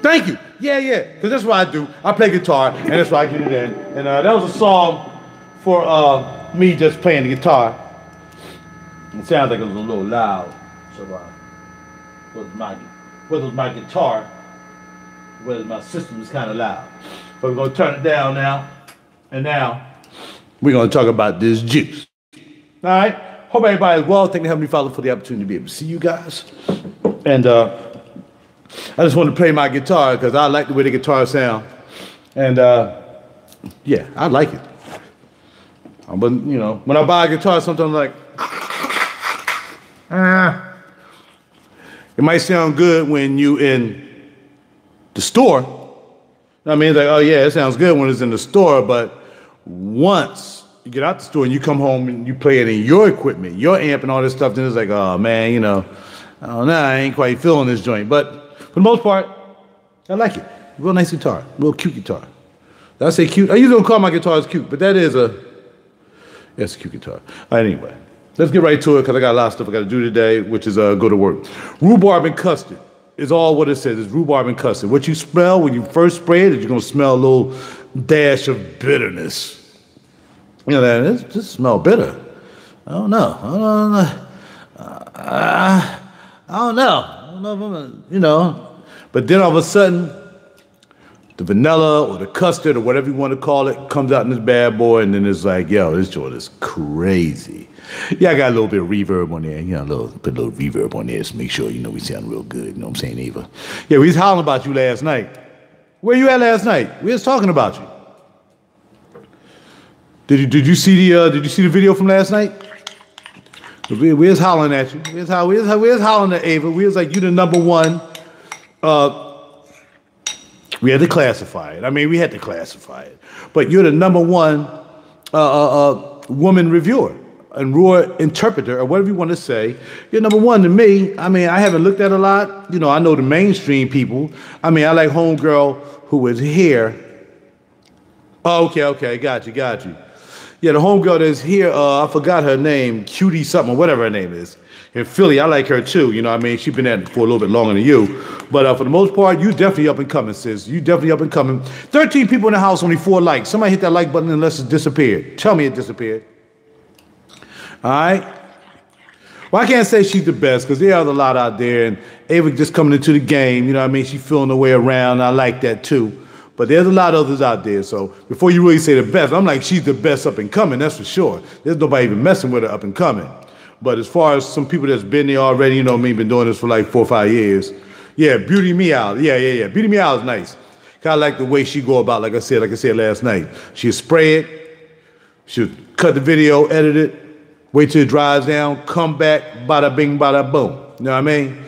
Thank you. Yeah, because that's what I do. I play guitar, and that's why I get it in. And that was a song for me just playing the guitar. It sounds like it was a little loud. So whether my guitar, whether my system is kind of loud. But we're going to turn it down now. And now, we're going to talk about this juice. All right? Hope everybody is well. Thank the Heavenly Father for the opportunity to be able to see you guys. And I just want to play my guitar because I like the way the guitar sound. And yeah, I like it. But you know, when I buy a guitar, sometimes I'm like, it might sound good when you in the store. I mean, it's like, oh yeah, it sounds good when it's in the store, but once you get out the store and you come home and you play it in your equipment, your amp and all this stuff, then it's like, oh man, you know, I don't know, I ain't quite feeling this joint. But for the most part, I like it. Real nice guitar, real cute guitar. Did I say cute? I usually don't call my guitars cute, but that is it's a cute guitar. Anyway, let's get right to it because I got a lot of stuff I got to do today, which is go to work. Rhubarb and custard is all what it says. It's rhubarb and custard. What you smell when you first spray it is you're going to smell a little dash of bitterness. You know, that it just smell bitter. I don't know. I don't know if I'm gonna, you know. But then all of a sudden, the vanilla or the custard or whatever you want to call it comes out in this bad boy, and then it's like, yo, this joint is crazy. Yeah, I got a little bit of reverb on there. You know, put a little reverb on there to make sure, you know, we sound real good. You know what I'm saying, Eva? Yeah, we was hollering about you last night. Where you at last night? We was talking about you. Did you see the video from last night? We was hollering at you. We was hollering at Ava. We was like, you the number one. We had to classify it. I mean, we had to classify it. But you're the number one woman reviewer and raw interpreter, or whatever you want to say. You're number one to me. I mean, I haven't looked at a lot. You know, I know the mainstream people. I mean, I like homegirl who was here. Oh, okay, got you. Yeah, the homegirl that's here, I forgot her name, Cutie something, or whatever her name is. In Philly, I like her too. You know what I mean? She's been at it for a little bit longer than you. But for the most part, you definitely up and coming, sis. You definitely up and coming. 13 people in the house, only 4 likes. Somebody hit that like button unless it disappeared. Tell me it disappeared. All right? Well, I can't say she's the best because there are a lot out there. And Ava just coming into the game, you know what I mean? She's feeling her way around. I like that too. But there's a lot of others out there. So before you really say the best, I'm like, she's the best up and coming, that's for sure. There's nobody even messing with her up and coming. But as far as some people that's been there already, you know me, been doing this for like 4 or 5 years. Yeah, Beauty Me Out. Yeah. Beauty Me Out is nice. Kind of like the way she go about, like I said last night. She'll spray it, she'll cut the video, edit it, Wait till it dries down, come back, bada bing, bada boom. You know what I mean?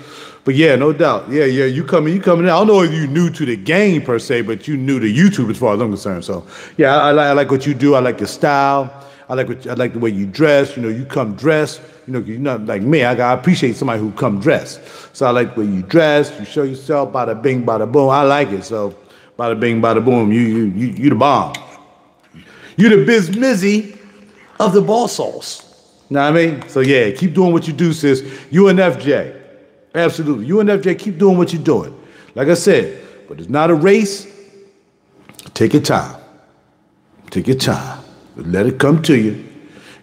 But yeah, no doubt. Yeah, you coming in. I don't know if you're new to the game per se, but you new to YouTube as far as I'm concerned. So yeah, I like what you do. I like your style. I like the way you dress. You know, you come dressed. You know, you're not like me. I appreciate somebody who come dressed. So I like the way you dress. You show yourself, bada bing, bada boom. I like it. So bada bing, bada boom. You the bomb. You the biz mizzy of the ball sauce. Know what I mean? So yeah, keep doing what you do, sis. You and FJ. Absolutely. You and FJ, keep doing what you're doing. Like I said, but it's not a race. Take your time. Take your time. Let it come to you.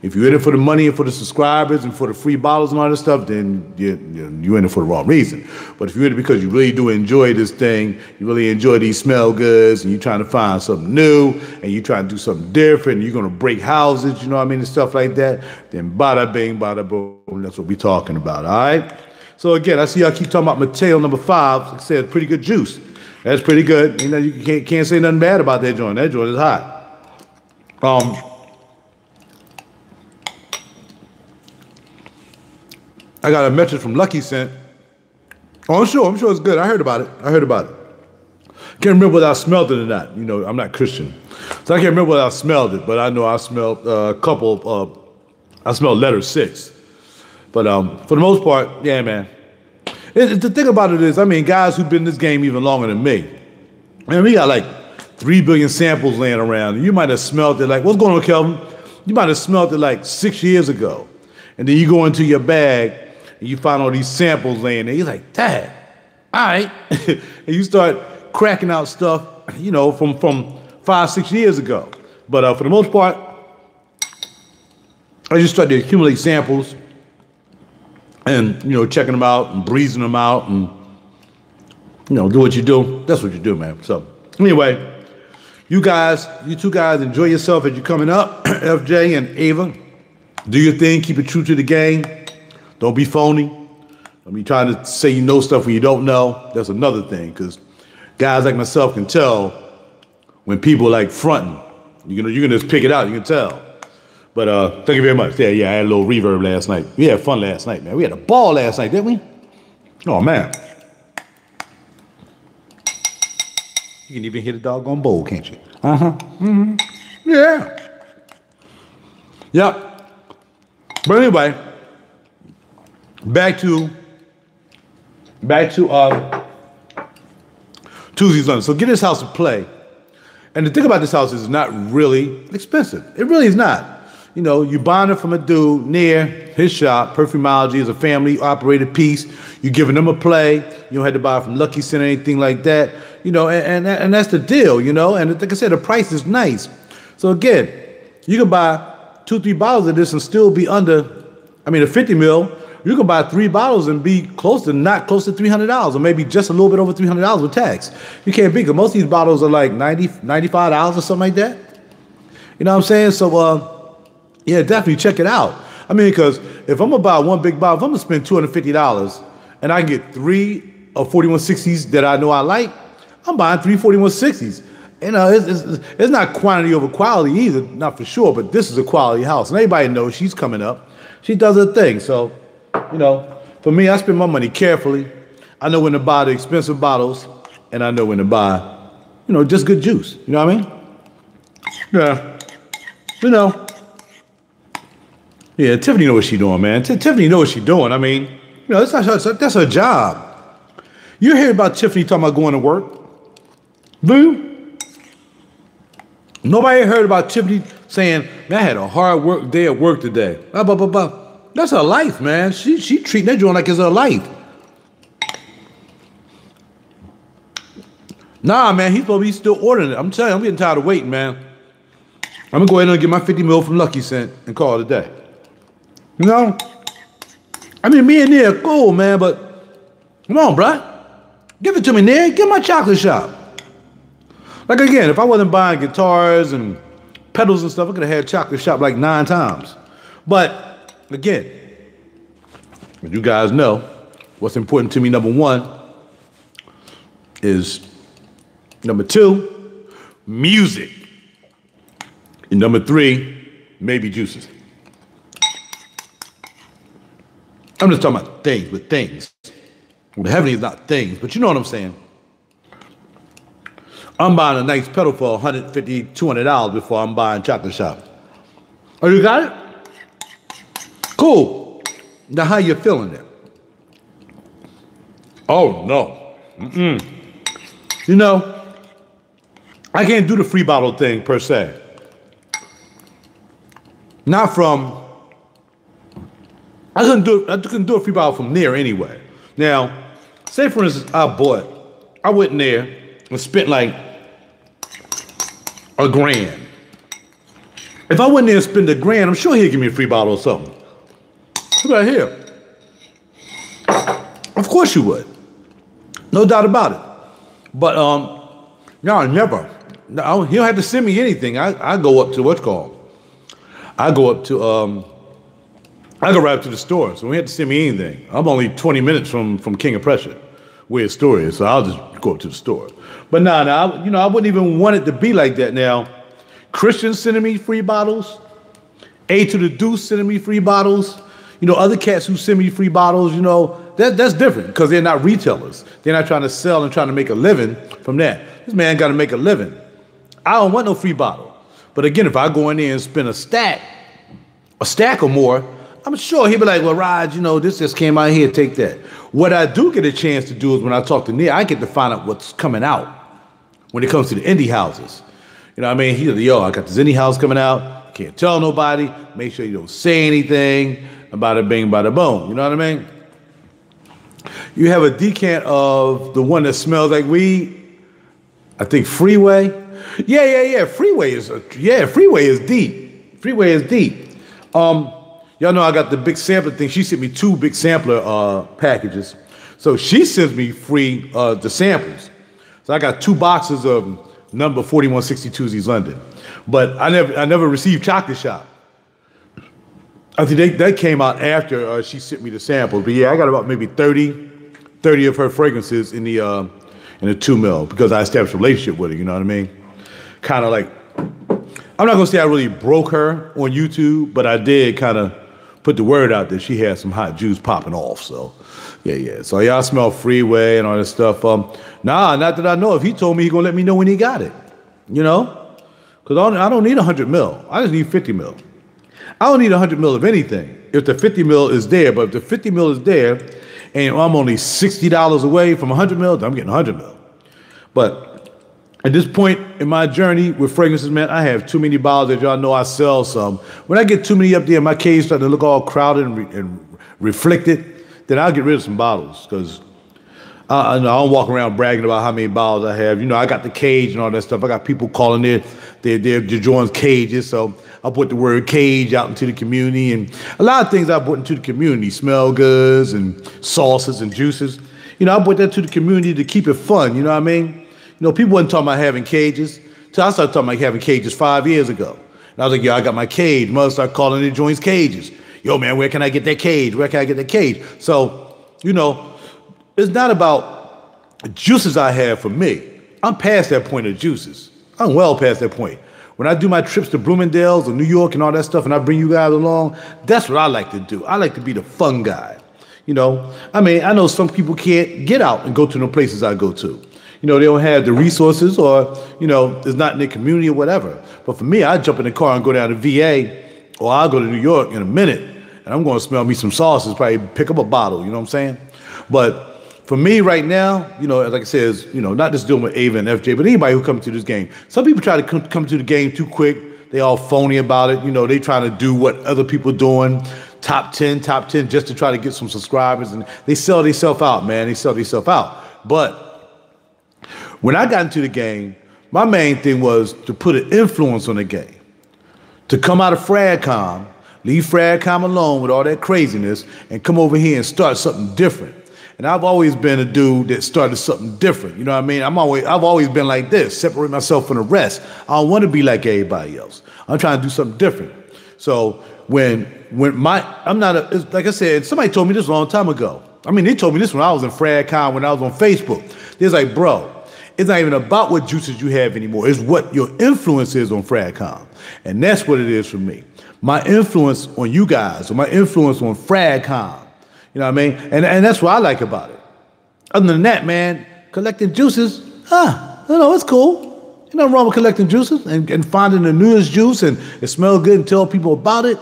If you're in it for the money and for the subscribers and for the free bottles and all that stuff, then you're in it for the wrong reason. But if you're in it because you really do enjoy this thing, you really enjoy these smell goods, and you're trying to find something new, and you're trying to do something different, and you're going to break houses, you know what I mean, and stuff like that, then bada bing, bada boom, that's what we're talking about, all right? So again, I see y'all keep talking about Mateo number 5. Like I said, pretty good juice. That's pretty good. You know, you can't say nothing bad about that joint. That joint is hot. I got a message from Lucky Scent. Oh, I'm sure it's good. I heard about it. Can't remember whether I smelled it or not. You know, I'm not Christian. So I can't remember whether I smelled it, but I know I smelled a couple I smelled letter 6. But for the most part, yeah, man. The thing about it is, I mean, guys who've been in this game even longer than me, man, we got like 3 billion samples laying around. You might have smelled it like, what's going on, Kelvin? You might have smelled it like 6 years ago. And then you go into your bag, and you find all these samples laying there. You're like, Dad, all right. And you start cracking out stuff, you know, from 5, 6 years ago. But for the most part, I just started to accumulate samples and, you know, checking them out and breezing them out and, you know, do what you do. That's what you do, man. So anyway, you two guys, enjoy yourself as you're coming up. FJ and Ava, do your thing. Keep it true to the game. Don't be phony. Don't be trying to say you know stuff when you don't know. That's another thing, because guys like myself can tell when people are like fronting. You can just pick it out. You can tell. But thank you very much. Yeah, I had a little reverb last night. We had fun last night, man. We had a ball last night, didn't we? Oh, man. You can even hit a doggone bowl, can't you? Uh-huh. Mm-hmm. Yeah. Yep. But anyway, back to Tuesdays London. So get this house to play. And the thing about this house is it's not really expensive. It really is not. You know, you buying it from a dude near his shop. Perfumology is a family-operated piece. You're giving them a play. You don't have to buy it from Lucky Center or anything like that. You know, and that's the deal, you know. And like I said, the price is nice. So again, you can buy 2, 3 bottles of this and still be under, I mean, a 50 mil. You can buy 3 bottles and be not close to $300, or maybe just a little bit over $300 with tax. You can't beat it. Most of these bottles are like $95 or something like that. You know what I'm saying? So, yeah, definitely check it out. I mean, because if I'm going to buy one big bottle, if I'm going to spend $250 and I get 3 of 4160s that I know I like, I'm buying 3 4160s. You know, it's not quantity over quality either, not for sure, but this is a quality house. And everybody knows she's coming up. She does her thing. So, you know, for me, I spend my money carefully. I know when to buy the expensive bottles, and I know when to buy, you know, just good juice. You know what I mean? Yeah. You know. Yeah, Tiffany knows what she's doing, man. Tiffany knows what she's doing. I mean, you know, that's her job. You hear about Tiffany talking about going to work? Do you? Nobody heard about Tiffany saying, man, I had a hard day at work today. Blah, blah, blah, blah. That's her life, man. She treating that joint like it's her life. Nah, man, he's supposed to be still ordering it. I'm telling you, I'm getting tired of waiting, man. I'm going to go ahead and get my 50 mil from Lucky Scent and call it a day. You know? I mean, me and Nia are cool, man, but come on, bruh. Give it to me, Nia. Give my chocolate shop. Like, again, if I wasn't buying guitars and pedals and stuff, I could have had chocolate shop like 9 times. But, again, as you guys know, what's important to me, number 1, is, number 2, music. And number 3, maybe juices. I'm just talking about things with things. The heavenly is not things, but you know what I'm saying. I'm buying a nice pedal for $150, $200 before I'm buying chocolate shop. Oh, you got it? Cool. Now, how you feeling it? Oh, no. You know, I can't do the free bottle thing per se. Not from, I couldn't do a free bottle from there anyway. Now, say for instance, I went there and spent like $1,000. If I went there and spent $1,000, I'm sure he'd give me a free bottle or something. Look right here. Of course you would. No doubt about it. But no, never. No, he don't have to send me anything. I go up to what's called. I go up to I go right up to the store, so he had to send me anything. I'm only 20 minutes from King of Prussia, where his store is, so I'll just go up to the store. But nah, I wouldn't even want it to be like that now. Christians sending me free bottles, A to the Deuce sending me free bottles, you know, other cats who send me free bottles, you know, that's different because they're not retailers. They're not trying to sell and trying to make a living from that. This man got to make a living. I don't want no free bottle. But again, if I go in there and spend a stack or more, I'm sure he'll be like, well, Raj, you know, this just came out here, take that. What I do get a chance to do is when I talk to Nia, I get to find out what's coming out when it comes to the indie houses. You know what I mean? He's like, yo, I got this indie house coming out. Can't tell nobody. Make sure you don't say anything. Bada bing, bada boom. You know what I mean? You have a decant of the one that smells like weed. I think Freeway. Yeah. Freeway is deep. Freeway is deep. Y'all know I got the big sampler thing. She sent me 2 big sampler packages. So she sends me free the samples. So I got 2 boxes of number 4162 East London. But I never received Chocolate Shop. I think that came out after she sent me the samples. But yeah, I got about maybe 30 of her fragrances in the 2 mil because I established a relationship with her, you know what I mean? Kind of like, I'm not gonna say I really broke her on YouTube, but I did kind of put the word out that she had some hot juice popping off. So yeah. So y'all smell Freeway and all that stuff. Nah, not that I know. If he told me he gonna let me know when he got it, you know? Because I don't need 100 mil. I just need 50 mil. I don't need 100 mil of anything if the 50 mil is there. But if the 50 mil is there and I'm only $60 away from 100 mil, then I'm getting 100 mil. But at this point in my journey with fragrances, man, I have too many bottles that y'all know I sell some. When I get too many up there, my cage starting to look all crowded and reflected, then I'll get rid of some bottles because I don't walk around bragging about how many bottles I have. You know, I got the cage and all that stuff. I got people calling their joints cages, so I put the word cage out into the community, and a lot of things I put into the community, smell goods and sauces and juices. You know, I put that to the community to keep it fun, you know what I mean? You know, people wasn't talking about having cages till I started talking about having cages 5 years ago. And I was like, yo, I got my cage. Mother started calling their joints cages. Yo, man, where can I get that cage? Where can I get that cage? So, you know, it's not about juices I have for me. I'm past that point of juices. I'm well past that point. When I do my trips to Bloomingdale's or New York and all that stuff and I bring you guys along, that's what I like to do. I like to be the fun guy. You know, I mean, I know some people can't get out and go to the places I go to. You know, they don't have the resources or, you know, it's not in their community or whatever. But for me, I jump in the car and go down to VA or I'll go to New York in a minute and I'm going to smell me some sauces, probably pick up a bottle, you know what I'm saying? But for me right now, you know, like I said, you know, not just dealing with Ava and FJ, but anybody who comes to this game. Some people try to come to the game too quick. They all phony about it. You know, they trying to do what other people doing, top 10, just to try to get some subscribers. And they sell themselves out, man. They sell themselves out. But when I got into the game, my main thing was to put an influence on the game. To come out of FradCom, leave FradCom alone with all that craziness, and come over here and start something different. And I've always been a dude that started something different. You know what I mean? I've always been like this, separate myself from the rest. I don't want to be like everybody else. I'm trying to do something different. So I'm not like I said, somebody told me this a long time ago. I mean, they told me this when I was in FradCon, when I was on Facebook. They was like, bro, it's not even about what juices you have anymore. It's what your influence is on FradCon. And that's what it is for me. My influence on you guys, or my influence on FradCon, You know what I mean? And that's what I like about it. Other than that, man, collecting juices, it's cool. Ain't nothing wrong with collecting juices and finding the newest juice and it smells good and tell people about it.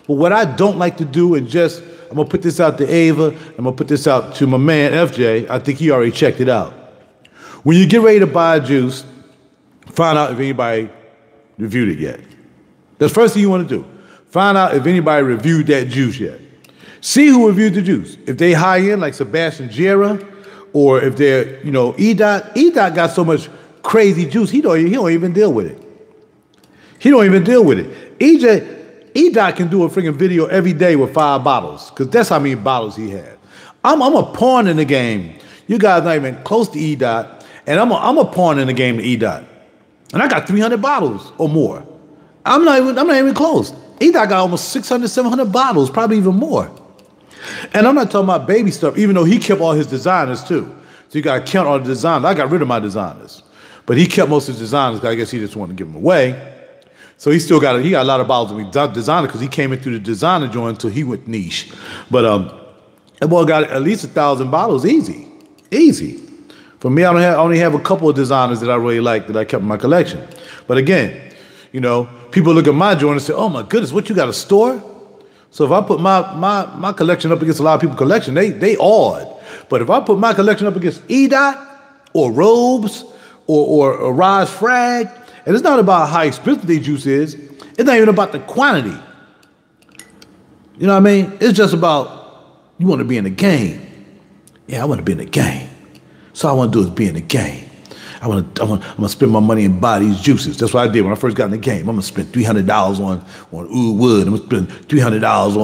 But what I don't like to do and just, I'm going to put this out to Ava, I'm going to put this out to my man FJ, I think he already checked it out. When you get ready to buy a juice, find out if anybody reviewed it yet. That's the first thing you want to do. Find out if anybody reviewed that juice yet. See who reviewed the juice. If they high end like Sebastian Jera, or if they're, E-Dot. E-Dot got so much crazy juice, he don't even deal with it. He don't even deal with it. E-Dot can do a freaking video every day with 5 bottles, because that's how many bottles he had. I'm a pawn in the game. You guys not even close to E-Dot, and I'm a pawn in the game to E-Dot. And I got 300 bottles or more. I'm not even close. E-Dot got almost 600, 700 bottles, probably even more. And I'm not talking about baby stuff, even though he kept all his designers too. So you got to count all the designers. I got rid of my designers. But he kept most of his designers because I guess he just wanted to give them away. So he got a lot of bottles of designer because he came in through the designer joint until he went niche. But that boy got at least 1,000 bottles easy. Easy. For me, I only have a couple of designers that I really like that I kept in my collection. But again, people look at my joint and say, oh my goodness, what, you got a store? So if I put my collection up against a lot of people's collection, they awed. But if I put my collection up against E-Dot or Robes or Rise Frag, and it's not about how expensive their juice is, it's not even about the quantity. You know what I mean? It's just about, you want to be in the game. Yeah, I want to be in the game. So all I want to do is be in the game. I'm gonna spend my money and buy these juices. That's what I did when I first got in the game. I'm gonna spend $300 on Oud Wood. I'm gonna spend $300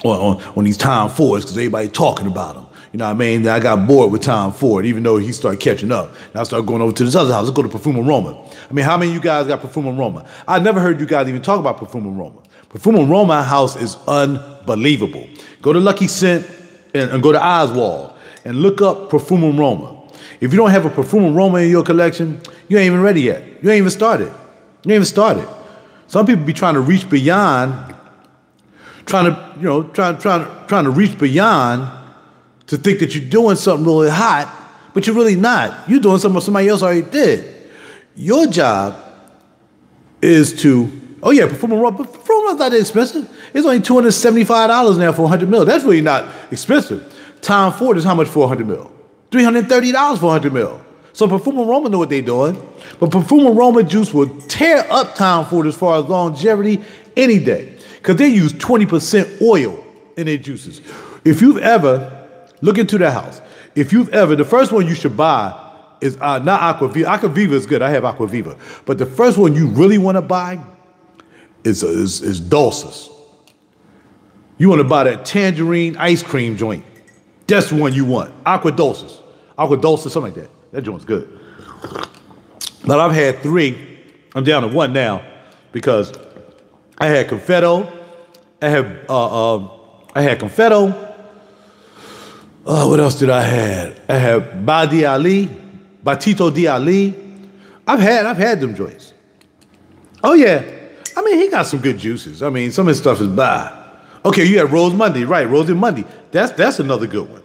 on these Tom Fords because everybody talking about them. You know what I mean? Then I got bored with Tom Ford, even though he started catching up. And I started going over to this other house. Let's go to Perfumology. I mean, how many of you guys got Perfumology? I never heard you guys even talk about Perfumology. Perfumology house is unbelievable. Go to Lucky Scent and go to Oswald and look up Perfumology. If you don't have a Perfumology in your collection, you ain't even ready yet. You ain't even started. You ain't even started. Some people be trying to reach beyond, trying to reach beyond to think that you're doing something really hot, but you're really not. You're doing something somebody else already did. Your job is to, Perfumology's not that expensive. It's only $275 now for 100 mil. That's really not expensive. Tom Ford is how much for 100 mil? $330 for 100 mil. So Perfumology know what they're doing. But Perfumology juice will tear up Tom Ford as far as longevity any day. Because they use 20% oil in their juices. If you've ever, look into that house. If you've ever, the first one you should buy is not Aquaviva. Aquaviva is good. I have Aquaviva. But the first one you really want to buy is Dulcis. You want to buy that tangerine ice cream joint. That's the one you want. Aqua Dulcis, something like that. That joint's good. But I've had 3. I'm down to 1 now because I had Confetto. I had Confetto. What else did I have? I have Batito di Ali. I've had them joints. Oh yeah. I mean, he got some good juices. I mean, some of his stuff is bad. Okay, you have Rose Monday, right? Rose and Monday. That's another good one.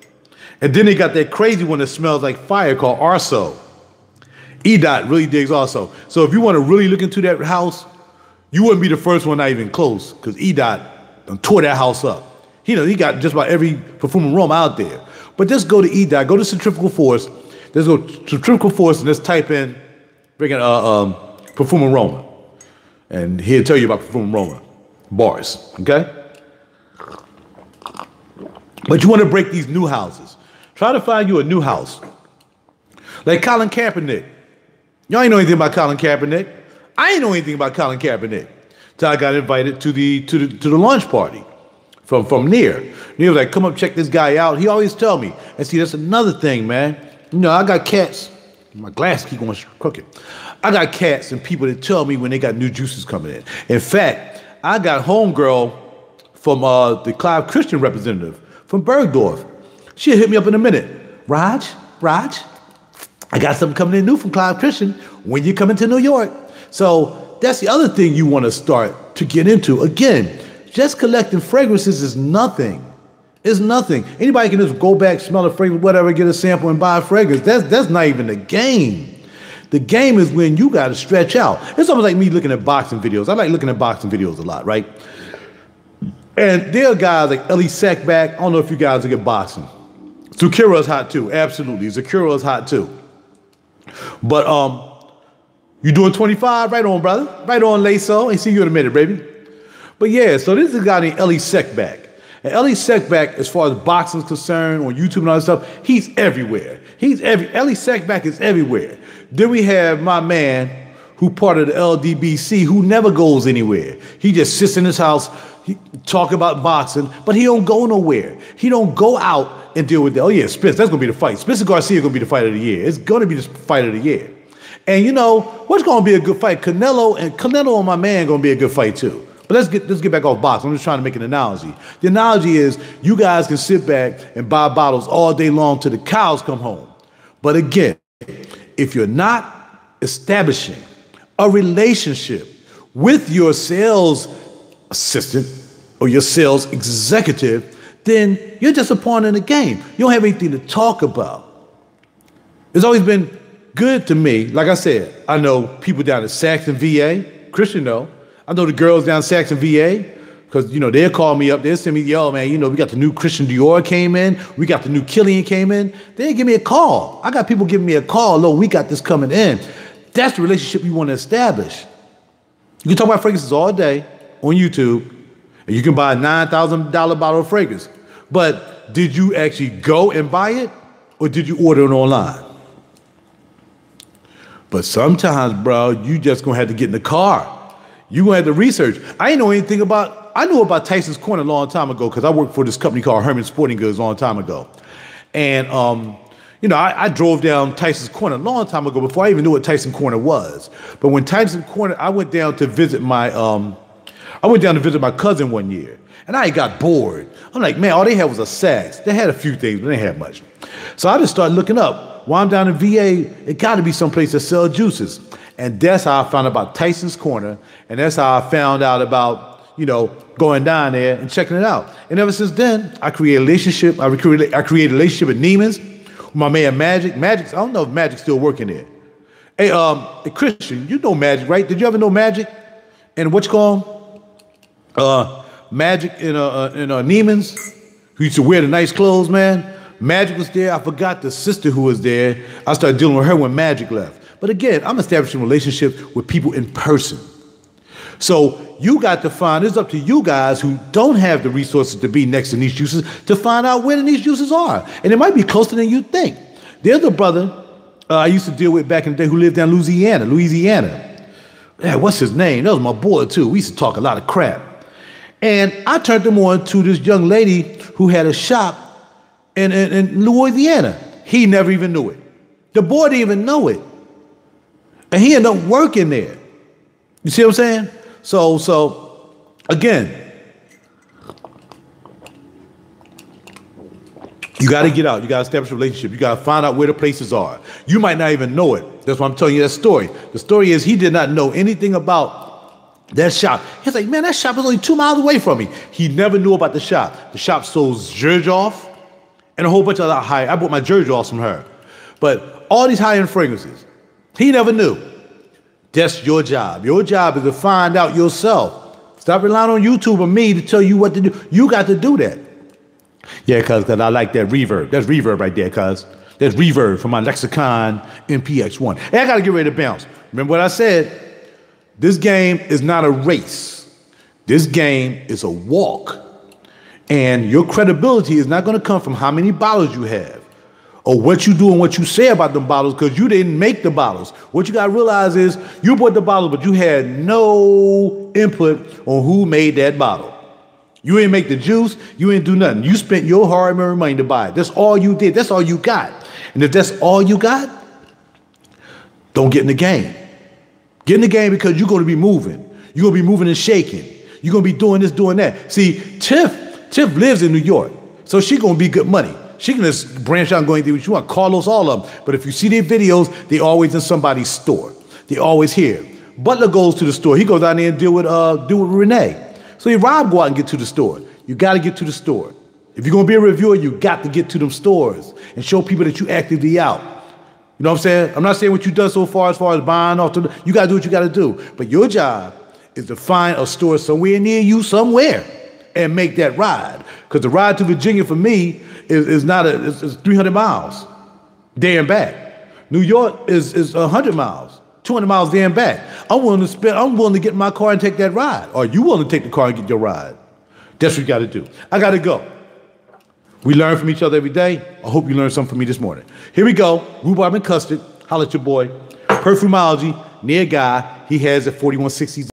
And then they got that crazy one that smells like fire called Arso. E-Dot really digs Arso. So if you want to really look into that house, you wouldn't be the first one not even close, because E-Dot tore that house up. He got just about every Perfumology out there. But just go to E-Dot, go to Centrifugal Force. Let's go to Centrifugal Force and let's type in Perfumology. And he'll tell you about Perfumology bars, okay? But you want to break these new houses. Try to find you a new house. Like Colin Kaepernick. Y'all ain't know anything about Colin Kaepernick. I ain't know anything about Colin Kaepernick till I got invited to the launch party from Near. Near was like, come up, check this guy out. He always tell me. And see, that's another thing, man. I got cats. My glass keep going crooked. I got cats and people that tell me when they got new juices coming in. In fact, I got homegirl from the Clive Christian representative from Bergdorf. She'll hit me up in a minute. Raj, I got something coming in new from Clive Christian when you come into New York. So that's the other thing you want to start to get into. Again, just collecting fragrances is nothing. It's nothing. Anybody can just go back, smell a fragrance, whatever, get a sample and buy a fragrance. That's not even the game. The game is when you got to stretch out. It's almost like me looking at boxing videos. I like looking at boxing videos a lot, right? And there are guys like Ellie Sackback. I don't know if you guys look at boxing. Zakira is hot too. Absolutely. Zakira is hot too. But you doing 25? Right on, brother. Right on, Laso. Ain't see you in a minute, baby. But yeah, so this is a guy named Ellie Sackback. And Ellie Sackback, as far as boxing is concerned, on YouTube and all that stuff, he's everywhere. Ellie Sackback is everywhere. Then we have my man who part of the LDBC who never goes anywhere. He just sits in his house, talk about boxing, but he don't go nowhere. He don't go out and deal with that. Oh yeah, Spence, that's gonna be the fight. Spencer Garcia is gonna be the fight of the year. It's gonna be the fight of the year. And you know, what's gonna be a good fight? Canelo and my man gonna be a good fight too. But let's get back off boxing. I'm just trying to make an analogy. The analogy is you guys can sit back and buy bottles all day long till the cows come home. But again, if you're not establishing a relationship with your sales assistant or your sales executive, then you're just a pawn in the game. You don't have anything to talk about. It's always been good to me. Like I said, I know people down at Saxon, VA. Christian, know. I know the girls down Saxon, VA, because, you know, they'll call me up. They'll send me, yo, man, you know, we got the new Christian Dior came in. We got the new Killian came in. They'll give me a call. I got people giving me a call. Look, we got this coming in. That's the relationship you want to establish. You can talk about fragrances all day on YouTube, and you can buy a $9,000 bottle of fragrance. But did you actually go and buy it, or did you order it online? But sometimes, bro, you just going to have to get in the car. You're going to have to research. I knew about Tyson's Corner a long time ago because I worked for this company called Herman Sporting Goods a long time ago. And, you know, I drove down Tyson's Corner a long time ago before I even knew what Tyson's Corner was. But when Tyson's Corner, I went down to visit my cousin one year. And I got bored. I'm like, man, all they had was a Saks. They had a few things, but they didn't have much. So I just started looking up. While I'm down in VA, it got to be someplace that sells juices. And that's how I found out about Tyson's Corner. And that's how I found out about, you know, going down there and checking it out. And ever since then, I created a relationship. I created a relationship with Neiman's, with my man Magic. I don't know if Magic's still working there. Hey, Christian, you know Magic, right? Did you ever know Magic? And what you call him? Magic in Neiman's, who used to wear the nice clothes, man. Magic was there. I forgot the sister who was there. I started dealing with her when Magic left. But again, I'm establishing relationships with people in person. So you got to find, it's up to you guys who don't have the resources to be next to niche juices to find out where the niche juices are. And it might be closer than you think. There's a brother I used to deal with back in the day who lived down Louisiana. Yeah, what's his name? That was my boy too. We used to talk a lot of crap. And I turned him on to this young lady who had a shop in Louisiana. He never even knew it. The boy didn't even know it. And he ended up working there. You see what I'm saying? So again, you got to get out. You got to establish a relationship. You got to find out where the places are. You might not even know it. That's why I'm telling you that story. The story is he did not know anything about that shop. He's like, man, that shop is only 2 miles away from me. He never knew about the shop. The shop sold Xerjoff and a whole bunch of other I bought my Xerjoffs from her. But all these high-end fragrances, he never knew. That's your job. Your job is to find out yourself. Stop relying on YouTube or me to tell you what to do. You got to do that. Yeah, cuz I like that reverb. That's reverb right there, cuz. That's reverb from my Lexicon MPX1. Hey, I got to get ready to bounce. Remember what I said? This game is not a race. This game is a walk. And your credibility is not going to come from how many bottles you have or what you do and what you say about them bottles, because you didn't make the bottles. What you got to realize is you bought the bottles, but you had no input on who made that bottle. You didn't make the juice. You didn't do nothing. You spent your hard-earned money to buy it. That's all you did. That's all you got. And if that's all you got, don't get in the game. Get in the game because you're going to be moving. You're going to be moving and shaking. You're going to be doing this, doing that. See, Tiff lives in New York, so she's going to be good money. She can just branch out and go anything what you want. Carlos, all of them. But if you see their videos, they always in somebody's store. They always here. Butler goes to the store. He goes down there and deal with Renee. So Rob go out and get to the store. You got to get to the store. If you're going to be a reviewer, you got to get to them stores and show people that you actively out. You know what I'm saying? I'm not saying what you've done so far as buying off. You got to do what you got to do. But your job is to find a store somewhere near you somewhere and make that ride. Because the ride to Virginia for me is not it's 300 miles there and back. New York is 100 miles, 200 miles there and back. I'm willing to get in my car and take that ride. Or you willing to take the car and get your ride? That's what you got to do. I got to go. We learn from each other every day. I hope you learned something from me this morning. Here we go. Rhubarb and Custard. Holla at your boy. Perfumology. Near guy. He has at 4160.